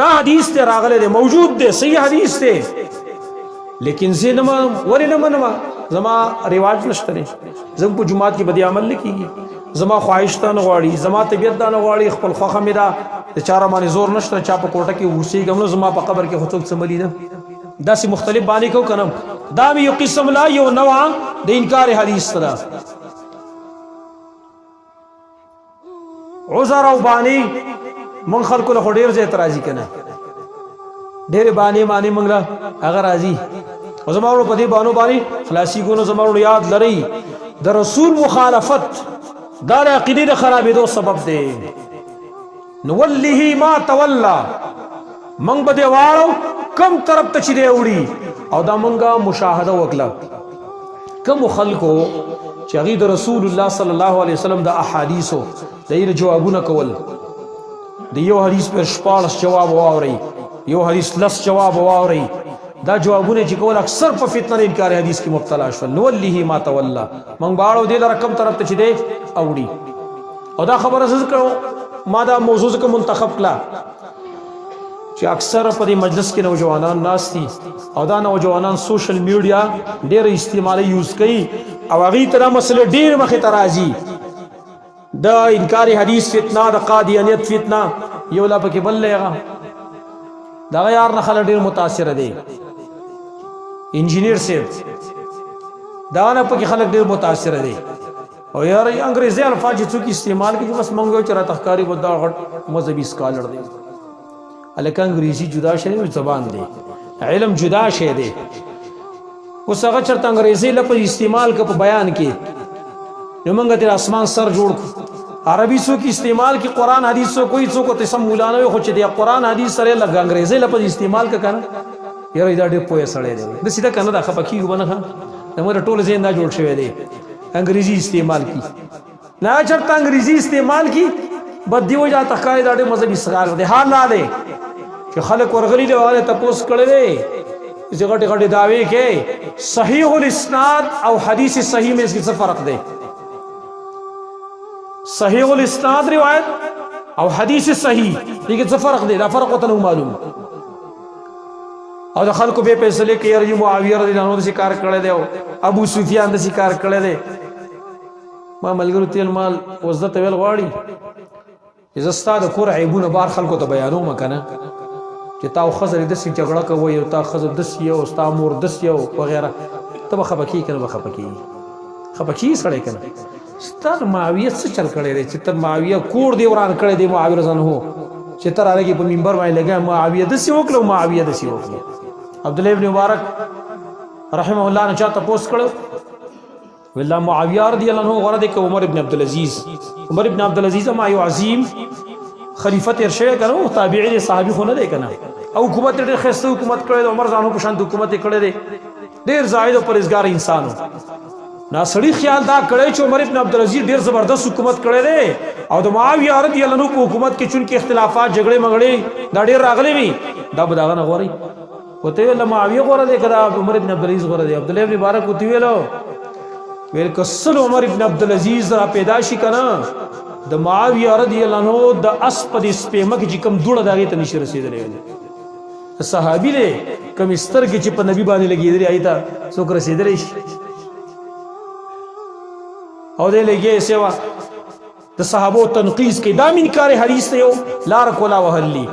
دا حدیث ته راغله دی موجود دی صحیح حدیث دی لیکن زینما ولی نه منما زما رواج نشته دی زم په جمعات کې بدی عمل نکېږي زما خواهش ته نه غواړي زما طبیعت ته نه غواړي خپل خوخه مې دا چاره باندې زور نشته چا په کوټه کې اوسېږم نو زما په قبر کې خو څوک څملي نه داسې مختلف باندې کو کنم دا یو قسم لا یو نوع د انکار حدیث ته عذر او بانی من خلکو له ډیر ځای اعتراضی کنه ډیر بانی موږ له هغه راضی او زموږ په دې بانو باندې خلاصي ګونو زموږ یاد لري د رسول مخالفت دا د عقیدې د خرابېدو سبب دی نوله ما تولا موږ به دې واړو کم طرف ته چې دی وړي او دا موږ مشاهده وکړه کوم خلکو چې هغه د رسول الله صلی الله علیه وسلم د احادیثو دایره جوابونه کول د یو حدیث پر 14 جواب واوري یو حدیث لس جواب واوري دا جوابونه چې کول اکثر په فتنه انکار حدیث کې مبتلا شول نو ولله ما تولا من باړو دې رقم طرف ته چې دی اوړي او دا خبره ذکر ما دا موضوع څخه منتخب کړه چې اکثر په دې مجلس کې نوجوانان ناس دي او دا نوجوانان سوشل میډیا ډېر استعمالي یوز کوي او هغه تر مسله ډېر مخه ترازی د انکار حدیث فتنه د قادیانیت فتنه یو لا پکې بل لغه دا یار نه خلک ډېر متاثر دي انجینیر سیب دا نه پکې خلک ډېر متاثر دي او یار انګریزي الفاظ چې استعمال کوي بس منګو چر تخکاری بدا غټ مذهبي سکالر دي الکه انګریزي جدا شی زبان دی علم جدا شی دی اوس هغه چرته انګریزي لپاره استعمال ک په بیان کې نو موږ تر اسمان سر جوړ عربي سو کې استعمال کې قران حدیث سو کوئی څوک ته سم مولانا خو چې دی قران حدیث سره لګ انګریزي لپاره استعمال ک کنه یاره دا ډېر پوهه سره دی د سیده کنه دا خپکی وبنه موږ ټول زین دا جوړ شوی دی انګریزي استعمال کی نه چرته انګریزي استعمال کی بد دیو جا تخکاری دا ډېر مذهبي سکار دی حال لا دی چې خلک ورغلي دی واله تپوس کړي دي چې غټي غټي داوی کې صحیح الاسناد او حدیث صحیح میں اس کې څه فرق دی صحیح الاسناد روایت او حدیث صحیح دې کې څه فرق دی دا فرق وته معلوم او د خلکو به فیصله کوي چې معاویه رضی الله عنه د کار کړي دی او ابو سفیان د کار کړي دی ما ملګرو تیل مال وزدت ویل غواړي چې زستا د کور عیبونه بار خلکو ته بیانو مکنه چې تاو خزر د سې جګړه کوي او تا خزر د سې او ستا مور د سې او وغیرہ ته خپکی کنه خپکی سړی کنه ستر معاویه څه چل کړي دی چې تر معاویه کور دی وران کړي دی معاویه رضان هو چې تر هغه په منبر باندې لګا معاویه د سې وکړو معاویه د سې وکړو عبد الله ابن مبارک رحمه الله نه چاته پوس کړو والله معاویه رضی الله عنه غره دی ک عمر ابن عبد العزيز عمر ابن عبد العزيز ما یو عظیم خلیفۃ ارشاد کړو تابعین صحابي خو نه دی کنه او حکومت ډېر خسته حکومت کړی د عمر ځانو په شان حکومت کړی دی ډېر زاهد او پرهیزګار انسانو ناصری خیال دا کړی چې عمر ابن عبد العزيز ډېر زبردست حکومت کړی دی او د معاویه رضی الله عنه په حکومت کې چون کې اختلافات جګړې مګړې دا ډېر راغلي وي دا بداغه نه غوري وته ویل معاویه غوړه دی کړه عمر ابن عبد العزيز غوړه دی عبد الله ابن مبارک وته ویل کسل عمر ابن عبد العزيز را پیدا شي کنه د معاویه رضی الله عنه د اسپد سپېمک چې کوم دوړه داغه ته نشي رسیدلې صحابي له کوم سترګې چې په نبی باندې لګېدلې آیته څوک رسیدلې شي او دې لګې سیوا د صحابو تنقیس کې دا انکار حدیث ته یو لار کولا وهلی